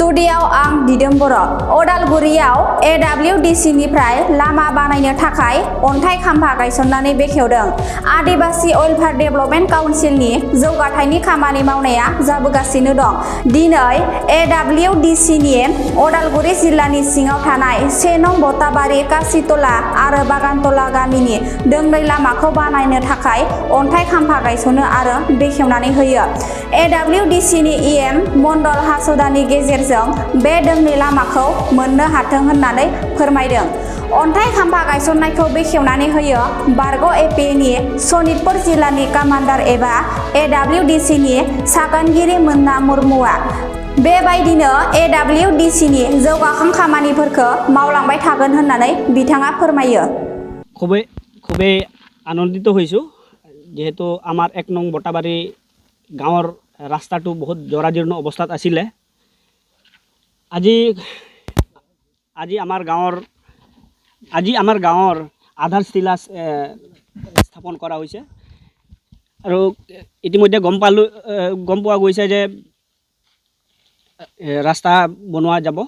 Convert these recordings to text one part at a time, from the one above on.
स्टुडिय'आव आं दिदोम बर'। अदालगुरियाव AWDC निफ्राय लामा बानायनो थाखाय अन्थाइ खाम्फा गायसननानै बेखेवदों। आदिबासि वेलफेयार डेभेलपमेन्ट काउन्सिलनि जौगाथायनि खामानि मावनाया जाबोगासिनो दं। दिनै AWDC नि अदालगुरि जिल्लानि सिङाव थानाय 1 नं बटाबारि कासितला आरो बागानतला गामिनि दोंनै लामाखौ बानायनो थाखाय अन्थाइ खाम्फा गायसनो आरो बेखेवनानै होयो। AWDC नि EM मण्डल हासदानि गेजेरजों बे दोंनै लामाखौ मोननो हाथों होननानै फोरमायदों। अन्थाइ खाम्फा गायसननायखौ बेखेवनानै होयो बारग' एपिनि सनितपुर जिल्लानि कामान्डार एबा AWDC नि सागानगिरि मोन्ना मुर्मुआ। बेबायदिनो AWDC नि जौगाखां खामानिफोरखौ मावलांबाय थागोन होननानै बिथाङा फोरमायो। খুবেই আনন্দিত হৈছোঁ যেহেতু আমাৰ 1 নং বটাবাৰী গাঁৱৰ ৰাস্তাটো বহুত জৰাজীৰ্ণ অৱস্থাত আছিলে। আজি আমাৰ গাঁৱৰ আধাৰশিলা স্থাপন কৰা হৈছে আৰু ইতিমধ্যে গম পোৱা গৈছে যে ৰাস্তা বনোৱা যাব।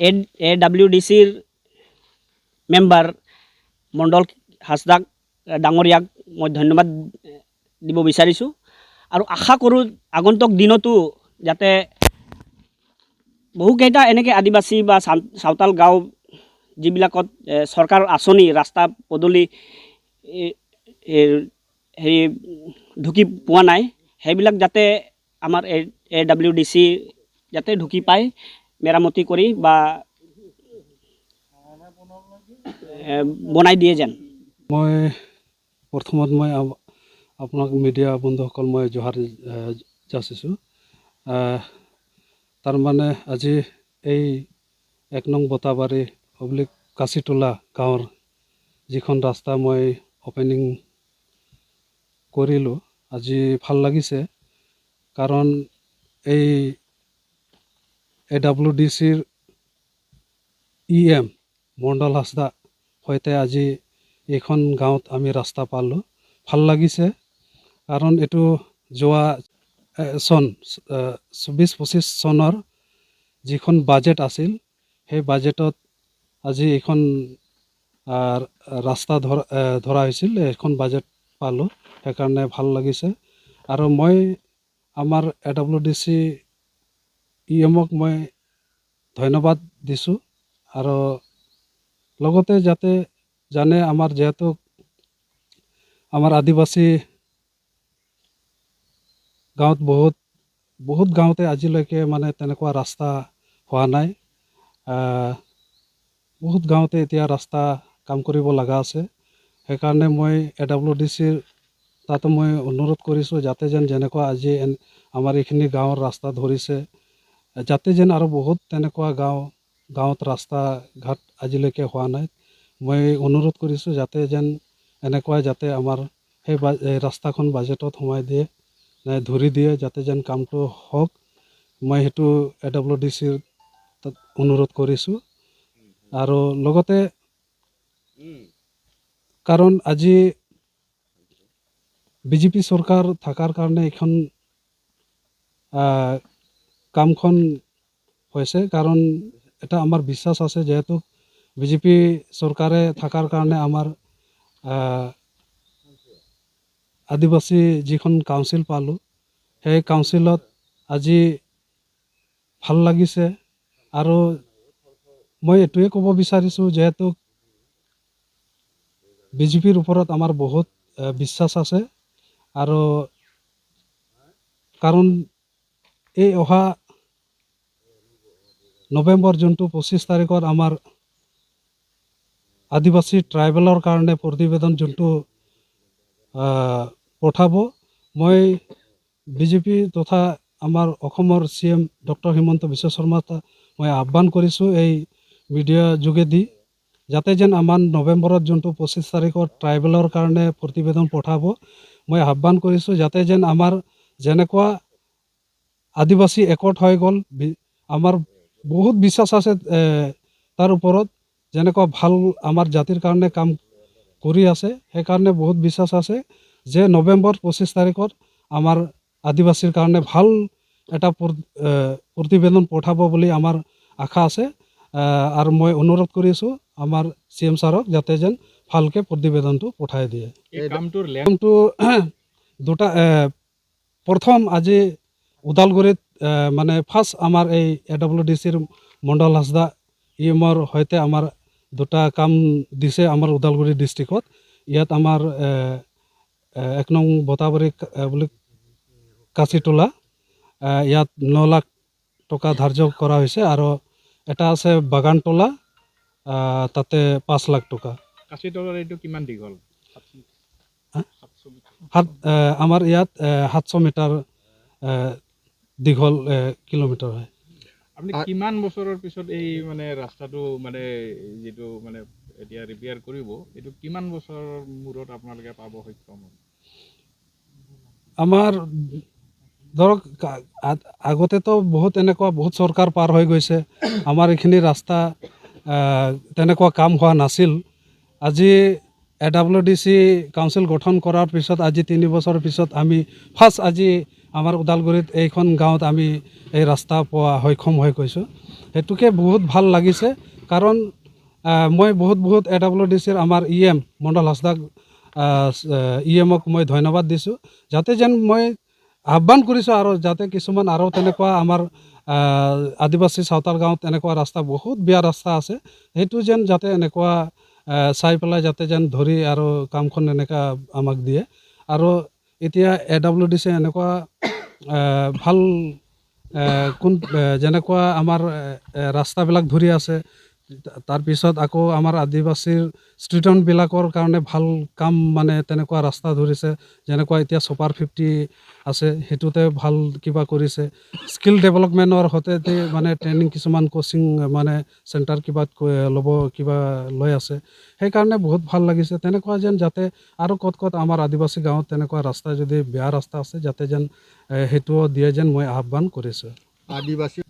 AWDCৰ মেম্বাৰ মণ্ডল হাসদাক ডাঙৰীয়াক মই ধন্যবাদ দিব বিচাৰিছোঁ আৰু আশা কৰোঁ আগন্তুক দিনতো যাতে বহুকেইটা এনেকৈ আদিবাসী বা চাওতাল গাঁও যিবিলাকত চৰকাৰৰ আঁচনি ৰাস্তা পদূলি হেৰি ঢুকি পোৱা নাই সেইবিলাক যাতে আমাৰ AWDC যাতে ঢুকি পায় মেৰামতি কৰি বা বনাই দিয়ে যেন। মই প্ৰথমত মই আপোনাক মিডিয়া বন্ধুসকল মই জোহাৰ যাচিছোঁ। তাৰমানে আজি এই 1 নং বটাবাৰী অব্লিক কাচিতলা গাঁৱৰ যিখন ৰাস্তা মই অপেনিং কৰিলোঁ আজি ভাল লাগিছে কাৰণ এই AWDCৰ EM মণ্ডল হাসদা সৈতে আজি এইখন গাঁৱত আমি ৰাস্তা পালোঁ। ভাল লাগিছে কাৰণ এইটো যোৱা 24-25 চনৰ যিখন বাজেট আছিল সেই বাজেটত আজি এইখন ৰাস্তা ধৰা হৈছিল। এইখন বাজেট পালোঁ সেইকাৰণে ভাল লাগিছে আৰু মই আমাৰ AWDC EMক মই ধন্যবাদ দিছোঁ আৰু লগতে যাতে জানে আমাৰ যেহেতু আমাৰ আদিবাসী গাঁৱত বহুত গাঁৱতে আজিলৈকে মানে তেনেকুৱা ৰাস্তা হোৱা নাই। বহুত গাঁৱতে এতিয়া ৰাস্তা কাম কৰিব লগা আছে। সেইকাৰণে মই AWDCৰ তাতো মই অনুৰোধ কৰিছোঁ যাতে যেনেকুৱা আজি আমাৰ এইখিনি গাঁৱৰ ৰাস্তা ধৰিছে যাতে আৰু বহুত তেনেকুৱা গাঁৱত ৰাস্তা ঘাট আজিলৈকে হোৱা নাই। মই অনুৰোধ কৰিছোঁ যাতে এনেকুৱা যাতে আমাৰ সেই ৰাস্তাখন বাজেটত সোমাই দিয়ে ধৰি দিয়ে যাতে কামটো হওক। মই সেইটো AWDCৰ তাত অনুৰোধ কৰিছোঁ আৰু লগতে কাৰণ আজি BJP চৰকাৰ থকাৰ কাৰণে এইখন কামখন হৈছে কাৰণ এটা আমাৰ বিশ্বাস আছে যেহেতু BJP চৰকাৰে থকাৰ কাৰণে আমাৰ আদিবাসী যিখন কাউন্সিল পালোঁ সেই কাউন্সিলত আজি ভাল লাগিছে আৰু মই এইটোৱে ক'ব বিচাৰিছোঁ যেহেতু BJPৰ ওপৰত আমাৰ বহুত বিশ্বাস আছে আৰু কাৰণ এই অহা নৱেম্বৰ যোনটো 25 তাৰিখত আমাৰ আদিবাসী ট্ৰাইবেলৰ কাৰণে প্ৰতিবেদন যোনটো পঠাব মই BJP তথা আমাৰ অসমৰ CM ডক্টৰ হিমন্ত বিশ্ব শৰ্মা মই আহ্বান কৰিছোঁ এই মিডিয়া যোগেদি যাতে আমাৰ নৱেম্বৰত যোনটো 25 তাৰিখত ট্ৰাইবেলৰ কাৰণে প্ৰতিবেদন পঠাব মই আহ্বান কৰিছোঁ যাতে আমাৰ যেনেকুৱা আদিবাসী একট হৈ গ'ল আমাৰ বহুত বিশ্বাস আছে তাৰ ওপৰত যেনেকুৱা ভাল আমাৰ জাতিৰ কাৰণে কাম কৰি আছে সেইকাৰণে বহুত বিশ্বাস আছে যে নৱেম্বৰ 25 তাৰিখত আমাৰ আদিবাসীৰ কাৰণে ভাল এটা প্ৰতিবেদন পঠাব বুলি আমাৰ আশা আছে আৰু মই অনুৰোধ কৰিছোঁ আমাৰ CM ছাৰক যাতে যেন ভালকৈ প্ৰতিবেদনটো পঠাই দিয়ে। এই কামটোৰ কামটো দুটা প্ৰথম আজি ওদালগুৰিত মানে ফাৰ্ষ্ট আমাৰ এই AWDCৰ মণ্ডল হাজদা ইএমৰ সৈতে আমাৰ দুটা কাম দিছে আমাৰ ওদালগুৰি ডিষ্ট্ৰিক্টত। ইয়াত আমাৰ 1 নং বটাবাৰী বুলি কাচিতোলা ইয়াত 9 লাখ টকা ধাৰ্য কৰা হৈছে আৰু এটা আছে বাগানতলা তাতে 5 লাখ টকা। কাচিতলৰ এইটো কিমান দীঘল? আমাৰ ইয়াত 700 মিটাৰ দীঘল কিলোমিটাৰ হয়। আপুনি কিমান বছৰৰ পিছত এই মানে ৰাস্তাটো মানে যিটো মানে এতিয়া ৰিপেয়াৰ কৰিব এইটো কিমান বছৰৰ মূৰত আপোনালোকে পাব সক্ষম হ'ব? আমাৰ ধৰক আগতেতো বহুত এনেকুৱা বহুত চৰকাৰ পাৰ হৈ গৈছে, আমাৰ এইখিনি ৰাস্তা তেনেকুৱা কাম হোৱা নাছিল। আজি AWDC কাউন্সিল গঠন কৰাৰ পিছত আজি 3 বছৰৰ পিছত আমি ফাৰ্ষ্ট আজি আমাৰ ওদালগুৰিত এইখন গাঁৱত আমি এই ৰাস্তা পোৱা সক্ষম হৈ গৈছোঁ। সেইটোকে বহুত ভাল লাগিছে কাৰণ মই বহুত AWDCৰ আমাৰ EM মণ্ডল হাজদাক EMক মই ধন্যবাদ দিছোঁ, যাতে যেন মই আহ্বান কৰিছোঁ আৰু যাতে কিছুমান আৰু তেনেকুৱা আমাৰ আদিবাসী চাওতাল গাঁৱত এনেকুৱা ৰাস্তা বহুত বেয়া ৰাস্তা আছে, সেইটো যেন যাতে এনেকুৱা চাই পেলাই যাতে যেন ধৰি আৰু কামখন এনেকুৱা আমাক দিয়ে। আৰু এতিয়া AWDC এনেকুৱা ভাল যেনেকুৱা আমাৰ ৰাস্তাবিলাক ধৰি আছে, তাৰপিছত আকৌ আমাৰ আদিবাসীৰ ষ্টুডেণ্টবিলাকৰ কাৰণে ভাল কাম মানে তেনেকুৱা ৰাস্তা ধৰিছে, যেনেকুৱা এতিয়া ছুপাৰ 50 আছে সেইটোতে ভাল কিবা কৰিছে। স্কিল ডেভেলপমেণ্টৰ সৈতে মানে ট্ৰেইনিং কিছুমান কোচিং মানে চেণ্টাৰ কিবা লৈ আছে, সেইকাৰণে বহুত ভাল লাগিছে। তেনেকুৱা যেন যাতে আৰু ক'ত আমাৰ আদিবাসী গাঁৱত তেনেকুৱা ৰাস্তা যদি বেয়া ৰাস্তা আছে যাতে যেন সেইটোও দিয়ে যেন মই আহ্বান কৰিছোঁ। আদিবাসী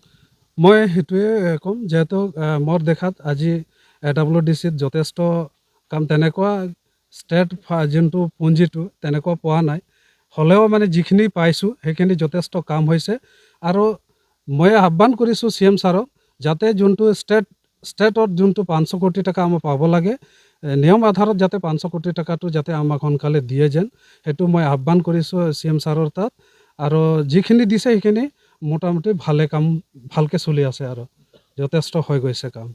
মই সেইটোৱে ক'ম, যিহেতু মোৰ দেখাত আজি AWDCত যথেষ্ট কাম তেনেকুৱা ষ্টেট যোনটো পুঁজিটো তেনেকুৱা পোৱা নাই, হ'লেও মানে যিখিনি পাইছোঁ সেইখিনি যথেষ্ট কাম হৈছে। আৰু মই আহ্বান কৰিছোঁ CM ছাৰক যাতে যোনটো ষ্টেটত যোনটো 500 কোটি টকা আমাৰ পাব লাগে, নিয়ম আধাৰত যাতে 500 কোটি টকাটো যাতে আমাক সোনকালে দিয়ে যেন, সেইটো মই আহ্বান কৰিছোঁ CM ছাৰৰ তাত। আৰু যিখিনি দিছে সেইখিনি মোটামুটি ভালকৈ চলি আছে আৰু যথেষ্ট হৈ গৈছে কাম।